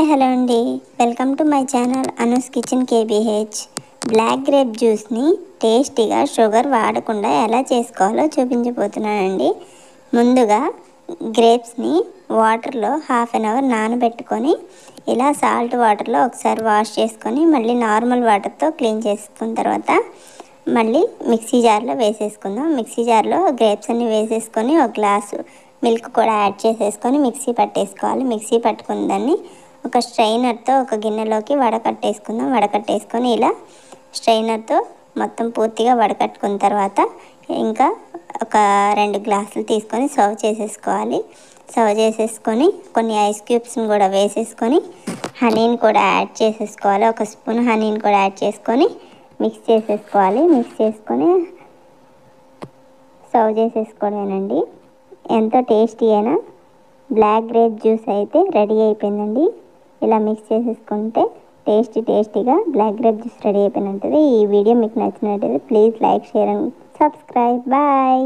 Hello అండి, welcome to my channel Anu's kitchen KBH. Black grape జ్యూస్ని టేస్టీగా షుగర్ వాడకుండా ఎలా చేసుకోవాలో చూపించబోతున్నానండి. ముందుగా గ్రేప్స్ని వాటర్లో హాఫ్ అన్ అవర్ నానబెట్టుకొని ఇలా సాల్ట్ వాటర్లో ఒకసారి వాష్ చేసుకొని మళ్ళీ నార్మల్ వాటర్తో క్లీన్ చేసుకున్న తర్వాత మళ్ళీ మిక్సీ జార్లో వేసేసుకుందాం. మిక్సీ జార్లో గ్రేప్స్ అన్ని వేసేసుకొని ఒక గ్లాసు మిల్క్ కూడా యాడ్ చేసేసుకొని మిక్సీ పట్టేసుకోవాలి. మిక్సీ పట్టుకున్న దాన్ని ఒక స్ట్రైనర్తో ఒక గిన్నెలోకి వడకట్టేసుకుందాం. వడకట్టేసుకొని ఇలా స్ట్రైనర్తో మొత్తం పూర్తిగా వడకట్టుకున్న తర్వాత ఇంకా ఒక 2 గ్లాసులు తీసుకొని సర్వ్ చేసేసుకోవాలి. సర్వ్ చేసేసుకొని కొన్ని ఐస్ క్యూబ్స్ని కూడా వేసేసుకొని హనీని కూడా యాడ్ చేసేసుకోవాలి. ఒక స్పూన్ హనీని కూడా యాడ్ చేసుకొని మిక్స్ చేసేసుకోవాలి. మిక్స్ చేసుకొని సర్వ్ చేసేసుకోవడమేనండి. ఎంతో టేస్టీ అయినా బ్లాక్ గ్రేప్ జ్యూస్ అయితే రెడీ అయిపోయిందండి. ఇలా మిక్స్ చేసేసుకుంటే టేస్టీగా బ్లాక్ గ్రేప్ జ్యూస్ రెడీ అయిపోయినట్టుంది. ఈ వీడియో మీకు నచ్చినట్లయితే please like, share and subscribe. Bye.